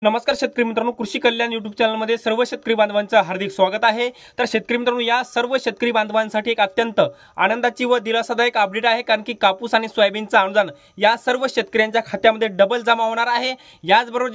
नमस्कार शेतकरी मित्रांनो, कृषी कल्याण यूट्यूब चॅनलमध्ये सर्व शेतकरी बांधवांचं हार्दिक स्वागत आहे। तर शेतकरी मित्रांनो, या सर्व शेतकरी बांधवांसाठी एक अत्यंत आनंदाची व दिलासादायक अपडेट आहे, कारण की कापूस आणि सोयाबीनचं अनुदान या सर्व शेतकऱ्यांच्या खात्यामध्ये डबल जमा होणार आहे। याचबरोबर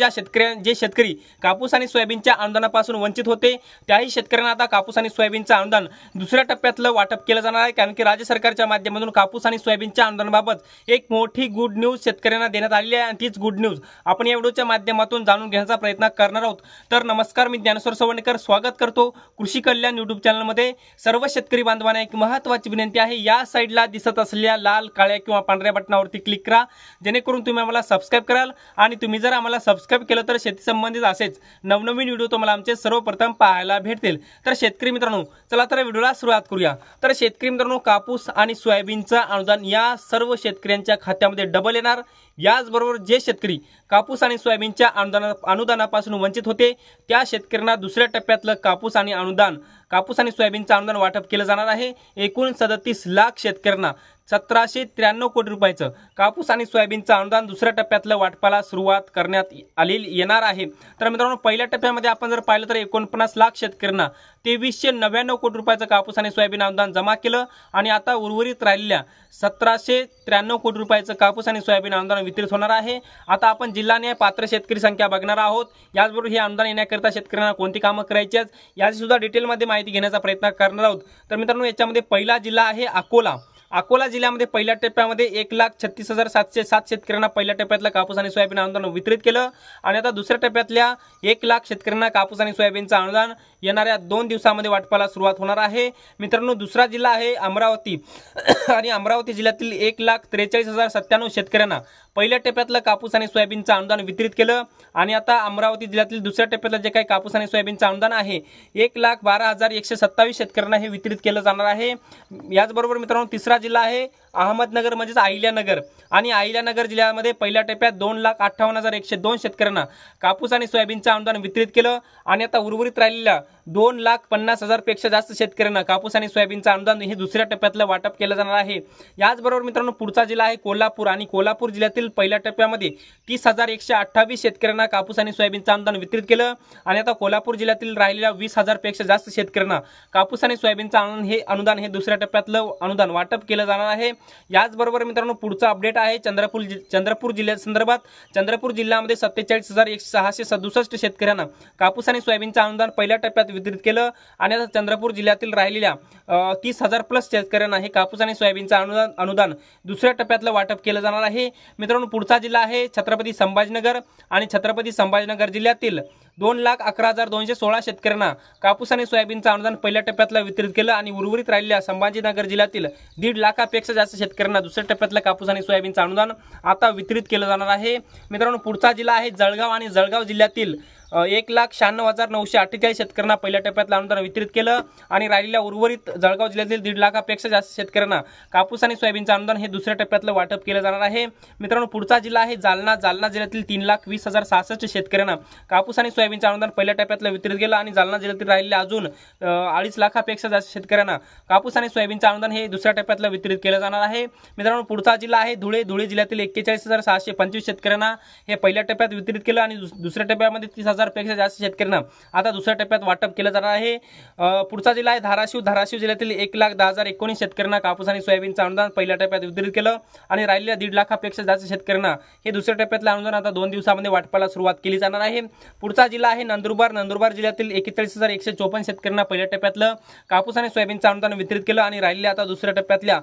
जे शेतकरी कापूस आणि सोयाबीनच्या अनुदानापासून वंचित होते त्याही शेतकऱ्यांना आता कापूस आणि सोयाबीनचं अनुदान दुसऱ्या टप्प्यातलं वाटप केलं जाणार आहे, कारण की राज्य सरकारच्या माध्यमातून कापूस आणि सोयाबीनच्या अनुदानाबाबत एक मोठी गुड न्यूज शेतकऱ्यांना देण्यात आली आहे आणि तीच गुड न्यूज आपण या व्हिडिओच्या माध्यमातून जाणून घेण्याचा प्रयत्न करणार आहोत। तर नमस्कार, मी ज्ञानेश्वर सवणेकर स्वागत करतो कृषी कल्याण यूट्यूब चॅनलमध्ये। सर्व शेतकरी बांधवांना एक महत्त्वाची विनंती आहे, या साइडला दिसत असलेल्या लाल काळ्या किंवा पांढऱ्या बटनावरती क्लिक करा, जेणेकरून तुम्ही आम्हाला सबस्क्राइब कराल। आणि तुम्ही जर आम्हाला सबस्क्राइब केलं तर शेती संबंधित असेच नवनवीन व्हिडिओ तुम्हाला आमचे सर्वप्रथम पाहायला भेटतील। तर शेतकरी मित्रांनो, चला तर व्हिडिओला सुरुवात करूया। तर शेतकरी मित्रांनो, कापूस आणि सोयाबीनचं अनुदान या सर्व शेतकऱ्यांच्या खात्यामध्ये डबल येणार। याचबरोबर जे शेतकरी कापूस आणि सोयाबीनच्या अनुदानापासून वंचित होते त्या शेतकऱ्यांना दुसऱ्या टप्प्यातलं कापूस आणि सोयाबीनचं अनुदान वाटप केलं जाणार आहे। एकूण 37 लाख शेतकऱ्यांना 1793 कोटी रुपयाचं कापूस आणि सोयाबीनचं अनुदान दुसऱ्या टप्प्यातलं वाटपाला सुरुवात करण्यात येणार आहे। तर मित्रांनो, पहिल्या टप्प्यामध्ये आपण जर पाहिलं तर 49 लाख शेतकऱ्यांना 2399 कोटी रुपयाचं कापूस आणि सोयाबीन अनुदान जमा केलं आणि आता उर्वरित राहिलेल्या 1793 कोटी रुपयाचं कापूस आणि सोयाबीन अनुदान वितरित होणार आहे। आता आपण जिल्हानिहाय पात्र शेतकरी संख्या बघणार आहोत। याचबरोबर हे अनुदान येण्याकरिता शेतकऱ्यांना कोणती कामं करायची आहेत याची सुद्धा डिटेलमध्ये माहिती घेण्याचा प्रयत्न करणार आहोत। तर मित्रांनो, याच्यामध्ये पहिला जिल्हा आहे अकोला जिल्ह्यामध्ये पहिल्या टप्प्यामध्ये 1,36,707 शेतकऱ्यांना पहिल्या टप्प्यातलं कापूस आणि सोयाबीन अनुदान वितरित केलं आणि आता दुसऱ्या टप्प्यातल्या 1 लाख शेतकऱ्यांना कापूस आणि सोयाबीनचं अनुदान येणाऱ्या 2 दिवसांमध्ये वाटपाला सुरुवात होणार आहे। मित्रांनो, दुसरा जिल्हा आहे अमरावती आणि अमरावती जिल्ह्यातील 1,43,097 शेतकऱ्यांना पहिल्या टप्प्यातलं कापूस आणि सोयाबीनचं अनुदान वितरित केलं आणि आता अमरावती जिल्ह्यातील दुसऱ्या टप्प्यातलं जे काही कापूस आणि सोयाबीनचं अनुदान आहे 1,12,127 शेतकऱ्यांना हे वितरित केलं जाणार आहे। याचबरोबर मित्रांनो, तिसरा जिल्हा आहे अहमदनगर म्हणजेच अहिल्यानगर आणि अहिल्यानगर जिल्ह्यामध्ये पहिल्या टप्प्यात 2,58,102 शेतकऱ्यांना कापूस आणि सोयाबीनचं अनुदान वितरित केलं आणि आता उर्वरित राहिलेल्या 2,50,000 पेक्षा जास्त शेतकऱ्यांना कापूस आणि सोयाबीनचं अनुदान हे दुसऱ्या टप्प्यातलं वाटप केलं जाणार आहे। याचबरोबर मित्रांनो, पुढचा जिल्हा आहे कोल्हापूर आणि कोल्हापूर जिल्ह्यातील पहिल्या टप्प्यामध्ये 30,128 शेतकऱ्यांना कापूस आणि सोयाबीनचं अनुदान वितरित केलं आणि आता कोल्हापूर जिल्ह्यातील राहिलेल्या 20,000 पेक्षा जास्त शेतकऱ्यांना कापूस आणि सोयाबीनचं अनुदान हे दुसऱ्या टप्प्यातलं अनुदान वाटप केलं जाणार आहे। याचबरोबर मित्रांनो, पुढचा अपडेट आहे चंद्रपूर जिल्ह्यासंदर्भात। चंद्रपूर जिल्ह्यामध्ये 47,667 शेतकऱ्यांना कापूस आणि सोयाबीनचं अनुदान पहिल्या टप्प्यात वितरित केलं आणि आता चंद्रपूर जिल्ह्यातील राहिलेल्या 30,000 प्लस शेतकऱ्यांना हे कापूस आणि सोयाबीनचं अनुदान दुसऱ्या टप्प्यातलं वाटप केलं जाणार आहे। मित्रांनो, पुढचा जिल्हा आहे छत्रपती संभाजीनगर आणि छत्रपती संभाजीनगर जिल्ह्यातील 2,11,216 शेतकऱ्यांना कापूस आणि सोयाबीनचं अनुदान पहिल्या टप्प्यातलं वितरित केलं आणि उर्वरित राहिलेल्या संभाजीनगर जिल्ह्यातील 1.5 लाखापेक्षा जास्त शेतकऱ्यांना दुसऱ्या टप्प्यातलं कापूस आणि सोयाबीनचं अनुदान आता वितरित केलं जाणार आहे। मित्रांनो, पुढचा जिल्हा आहे जळगाव आणि जळगाव जिल्ह्यातील 1,96,948 शेतकऱ्यांना पहिल्या टप्प्यातलं अनुदान वितरित केलं आणि राहिलेल्या उर्वरित जळगाव जिल्ह्यातील 1.5 लाखापेक्षा जास्त शेतकऱ्यांना कापूस आणि सोयाबीनचं अनुदान हे दुसऱ्या टप्प्यातलं वाटप केलं जाणार आहे। मित्रांनो, पुढचा जिल्हा आहे जालना जिल्ह्यातील 3,20,066 शेतकऱ्यांना कापूस आणि सोयाबीनचं अनुदान पहिल्या टप्प्यातलं वितरित केलं आणि जालना जिल्ह्यातील राहिलेल्या अजून 2.5 लाखापेक्षा जास्त शेतकऱ्यांना कापूस आणि सोयाबीनचं अनुदान हे दुसऱ्या टप्प्यातलं वितरित केलं जाणार आहे। मित्रांनो, पुढचा जिल्हा आहे धुळे जिल्ह्यातील 41,625 शेतकऱ्यांना हे पहिल्या टप्प्यात वितरित केलं आणि दुसऱ्या टप्प्यामध्ये 30,000 पेक्षा जास्त शेतकऱ्यांना आता दुसऱ्या टप्प्यात वाटप केलं जाणार आहे। पुढचा जिल्हा आहे धाराशिव जिल्ह्यातील 1,10,019 शेतकऱ्यांना कापूस आणि सोयाबीनचं अनुदान पहिल्या टप्प्यात वितरित केलं आणि राहिलेल्या 1.5 लाखापेक्षा जास्त शेतकऱ्यांना हे दुसऱ्या टप्प्यातलं अनुदान आता 2 दिवसांमध्ये वाटपाला सुरुवात केली जाणार आहे। पुढचा जिल्हा आहे नंदुरबार जिल्ह्यातील 41,154 शेतकऱ्यांना पहिल्या टप्प्यातलं कापूस आणि सोयाबीनचं अनुदान वितरित केलं आणि राहिलेल्या आता दुसऱ्या टप्प्यातल्या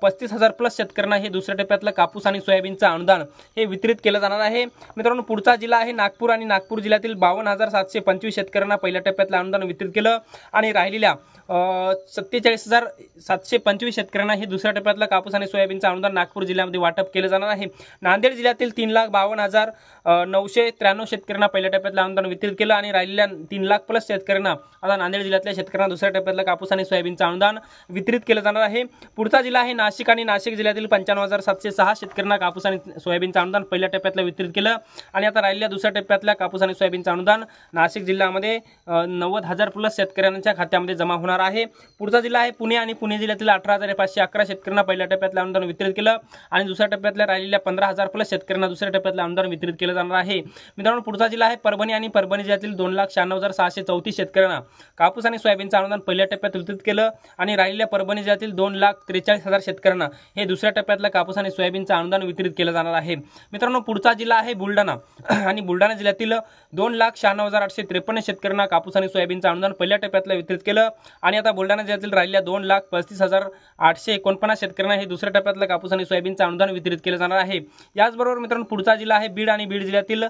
35,000 प्लस शेतकऱ्यांना हे दुसऱ्या टप्प्यातलं कापूस आणि सोयाबीनचं अनुदान हे वितरित केलं जाणार आहे। मित्रांनो, पुढचा जिल्हा आहे नागपूर जिल्ह्यातील 52,725 शेतकऱ्यांना पहिल्या टप्प्यातलं अनुदान वितरित केलं आणि राहिलेल्या 47,725 शेतकऱ्यांना हे दुसऱ्या टप्प्यातलं कापूस आणि सोयाबीनचं अनुदान नागपूर जिल्ह्यामध्ये वाटप केलं जाणार आहे। नांदेड जिल्ह्यातील 3,52,993 शेतकऱ्यांना पहिल्या टप्प्यातलं अनुदान वितरित केलं आणि राहिलेल्या 3 लाख प्लस शेतकऱ्यांना आता नांदेड जिल्ह्यातल्या शेतकऱ्यांना दुसऱ्या टप्प्यातलं कापूस आणि सोयाबीनचं अनुदान वितरित केलं जाणार आहे। पुढचा जिल्हा आहे नाशिक जिल्ह्यातील 55,706 शेतकऱ्यांना कापूस आणि सोयाबीनचं अनुदान पहिल्या टप्प्यातलं वितरित केलं आणि आता राहिलेल्या दुसऱ्या टप्प्यातल्या कापूस आणि सोयाबीन सोयाबीनचं अनुदान नाशिक जिल्ह्यामध्ये 90,000 प्लस शेतकऱ्यांच्या खात्यामध्ये जमा होणार आहे। पुढचा जिल्हा आहे पुणे आणि पुणे जिल्ह्यातील 18,511 शेतकऱ्यांना पहिल्या टप्प्यातलं अनुदान वितरित केलं आणि दुसऱ्या टप्प्यातल्या राहिलेल्या 15,000 प्लस शेतकऱ्यांना दुसऱ्या टप्प्यातलं अनुदान वितरित केलं जाणार आहे। मित्रांनो पुढचा जिल्हा आहे परभणी आणि परभणी जिल्ह्यातील 2,96,634 शेतकऱ्यांना कापूस आणि सोयाबीनचं अनुदान पहिल्या टप्प्यात वितरित केलं आणि राहिलेल्या परभणी जिल्ह्यातील 2,43,000 शेतकऱ्यांना हे दुसऱ्या टप्प्यातलं कापूस आणि सोयाबीनचं अनुदान वितरित केलं जाणार आहे। मित्रांनो पुढचा जिल्हा आहे बुलढाणा आणि बुलढाणा जिल्ह्यातील 2,96,853 शेतकऱ्यांना कापूस आणि सोयाबीनचं अनुदान पहिल्या टप्प्यातलं वितरित केलं आणि आता बुलढाणा जिल्ह्यातील राहिलेल्या 2,35,889 शेतकऱ्यांना हे दुसऱ्या टप्प्यातलं कापूस आणि सोयाबीनचं अनुदान वितरित केलं जाणार आहे। याचबरोबर मित्रांनो पुढचा जिल्हा आहे बीड आणि बीड जिल्ह्यातील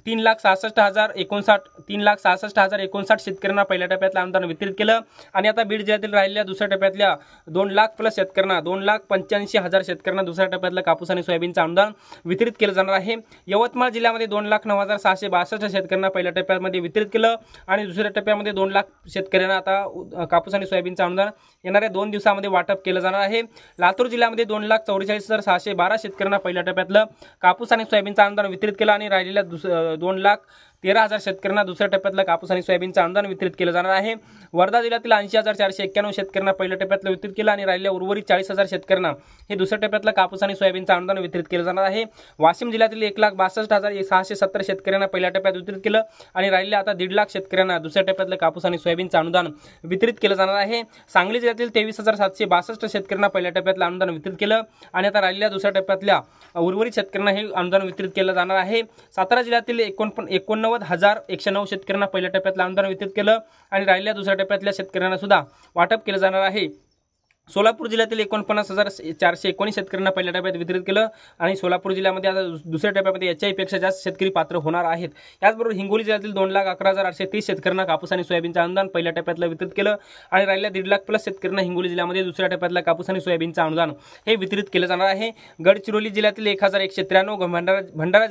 3,66,059 शेतकऱ्यांना पहिल्या टप्प्यातलं अनुदान वितरित केलं आणि आता बीड जिल्ह्यातील राहिलेल्या दुसऱ्या टप्प्यातल्या 2 लाख प्लस शेतकऱ्यांना 2,85,000 शेतकऱ्यांना दुसऱ्या टप्प्यातलं कापूस आणि सोयाबीनचं अनुदान वितरित केलं जाणार आहे। यवतमाळ जिल्ह्यामध्ये 2,09,662 शेतकऱ्यांना पहिल्या टप्प्यामध्ये वितरित केलं आणि दुसऱ्या टप्प्यामध्ये 2 लाख शेतकऱ्यांना आता कापूस आणि सोयाबीनचं अनुदान येणाऱ्या 2 दिवसांमध्ये वाटप केलं जाणार आहे। लातूर जिल्ह्यामध्ये 2,44,612 शेतकऱ्यांना पहिल्या टप्प्यातलं कापूस आणि सोयाबीनचं अनुदान वितरित केलं आणि राहिलेल्या 2,13,000 शेतकऱ्यांना दुसऱ्या टप्प्यातलं कापूस आणि सोयाबीनचं अनुदान वितरित केलं जाणार आहे। वर्धा जिल्ह्यातील 80,491 शेतकऱ्यांना पहिल्या टप्प्यातलं वितरित केलं आणि राहिलेल्या उर्वरित 40,000 शेतकऱ्यांना हे दुसऱ्या टप्प्यातलं कापूस आणि सोयाबीनचं अनुदान वितरित केलं जाणार आहे। वाशिम जिल्ह्यातील 1,62,670 शेतकऱ्यांना पहिल्या टप्प्यात वितरित केलं आणि राहिलेल्या आता 1.5 लाख शेतकऱ्यांना दुसऱ्या टप्प्यातलं कापूस आणि सोयाबीनचं अनुदान वितरित केलं जाणार आहे। सांगली जिल्ह्यातील 23,762 शेतकऱ्यांना पहिल्या टप्प्यातलं अनुदान वितरित केलं आणि आता राहिलेल्या दुसऱ्या टप्प्यातल्या उर्वरित शेतकऱ्यांना हे अनुदान वितरित केलं जाणार आहे। सातारा जिल्ह्यातील 89,109 शेतकऱ्यांना पहिल्या टप्प्यातलं अनुदान वितरित केलं आणि राहिलेल्या दुसऱ्या टप्प्यातल्या शेतकऱ्यांना सुद्धा वाटप केलं जाणार आहे। सोलापूर जिल्ह्यातील 49,419 शेतकऱ्यांना पहिल्या टप्प्यात वितरित केलं आणि सोलापूर जिल्ह्यामध्ये आता दुसऱ्या टप्प्यामध्ये याच्यापेक्षा जास्त शेतकरी पात्र होणार आहेत। याचबरोबर हिंगोली जिल्ह्यातील 2,11,830 शेतकऱ्यांना कापूस आणि सोयाबीनचं अनुदान पहिल्या टप्प्यातलं वितरित केलं आणि राहिलेल्या 1.5 लाख प्लस शेतकऱ्यांना हिंगोली जिल्ह्यामध्ये दुसऱ्या टप्प्यातलं कापूस आणि सोयाबीनचं अनुदान हे वितरित केलं जाणार आहे। गडचिरोली जिल्ह्यातील 1,193, भंडारा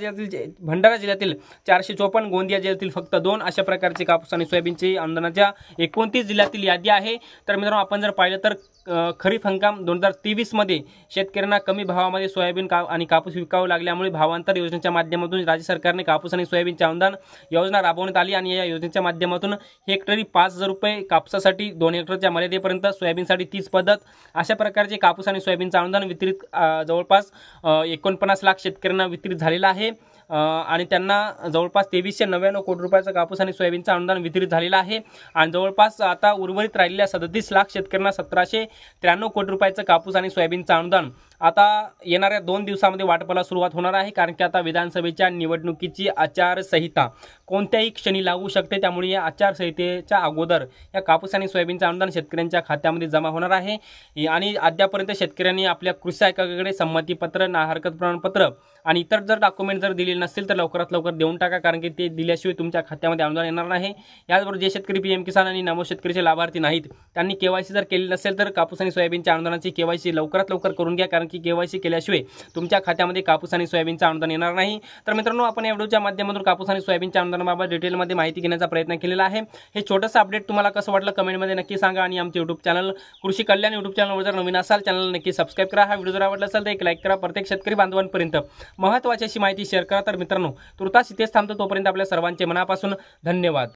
जिल्ह्यातील 454, गोंदिया जिल्ह्यातील फक्त 2 अशा प्रकारचे कापूस आणि सोयाबीनचे अनुदानाच्या 29 जिल्ह्यातील यादी आहे। तर मित्रांनो आपण जर पाहिलं तर खरीप हंगाम 2023 मध्ये शेतकऱ्यांना कमी भावामध्ये सोयाबीन आणि कापूस विकावं लागल्यामुळे भावांतर योजनेच्या माध्यमातून राज्य सरकारने कापूस आणि सोयाबीनचे अनुदान योजना राबवण्यात आली आणि या योजनेच्या माध्यमातून हेक्टरी 5,000 रुपये, कापसासाठी 2 हेक्टरच्या मर्यादेपर्यंत, सोयाबीनसाठी 30 पद्धत अशा प्रकारचे कापूस आणि सोयाबीनचे अनुदान वितरित जवळपास 49 लाख शेतकऱ्यांना वितरित झालेलं आहे आणि त्यांना जवळपास 2399 कोटी रुपयाचं कापूस आणि सोयाबीनचं अनुदान वितरित झालेलं आहे आणि जवळपास आता उर्वरित राहिलेल्या 37 लाख शेतकऱ्यांना 1,793 कोटी रुपयाचं कापूस आणि सोयाबीनचं अनुदान आता येणाऱ्या 2 दिवसांमध्ये वाटपाला सुरुवात होणार आहे। कारण की आता विधानसभेच्या निवडणुकीची आचारसंहिता कोणत्याही क्षणी लागू शकते, त्यामुळे या आचारसंहितेच्या अगोदर या कापूस आणि सोयाबीनचं अनुदान शेतकऱ्यांच्या खात्यामध्ये जमा होणार आहे आणि अद्यापर्यंत शेतकऱ्यांनी आपल्या कृषी आयोगाकडे संमतीपत्र, ना हरकत प्रमाणपत्र आणि इतर जर डॉक्युमेंट जर दिलेले नसतील तर लवकरात लवकर देऊन टाका, कारण की ते दिल्याशिवाय तुमच्या खात्यामध्ये अनुदान येणार नाही। याचबरोबर जे शेतकरी पीएम किसान आणि नमो शेतकरीचे लाभार्थी नाहीत त्यांनी केवायसी जर केली नसेल तर कापूस आणि सोयाबीनच्या अनुदानाची केवायसी लवकरात लवकर करून घ्या, कारण की केवायसी केल्याशिवाय तुमच्या खात्यामध्ये कापूस आणि सोयाबीनचं अनुदान येणार नाही। तर मित्रांनो आपण या व्हिडिओच्या माध्यमातून कापूस आणि सोयाबीनच्या अनुदानाबाबत डिटेलमध्ये माहिती घेण्याचा प्रयत्न केलेला आहे। हे छोटंसं अपडेट तुम्हाला कसं वाटलं कमेंटमध्ये नक्की सांगा आणि आमचे YouTube चॅनल कृषी कल्याण YouTube चॅनलवर जर नवीन असाल चॅनल नक्की सबस्क्राइब करा। हा व्हिडिओ जर आवडला असेल तर एक लाईक करा। प्रत्येक शेतकरी बांधवांपर्यंत महत्त्वाची अशी माहिती शेअर करा। तर मित्रांनो तुर्तास इथेच थांबतो, तोपर्यंत आपल्या सर्वांचे मनापासून धन्यवाद।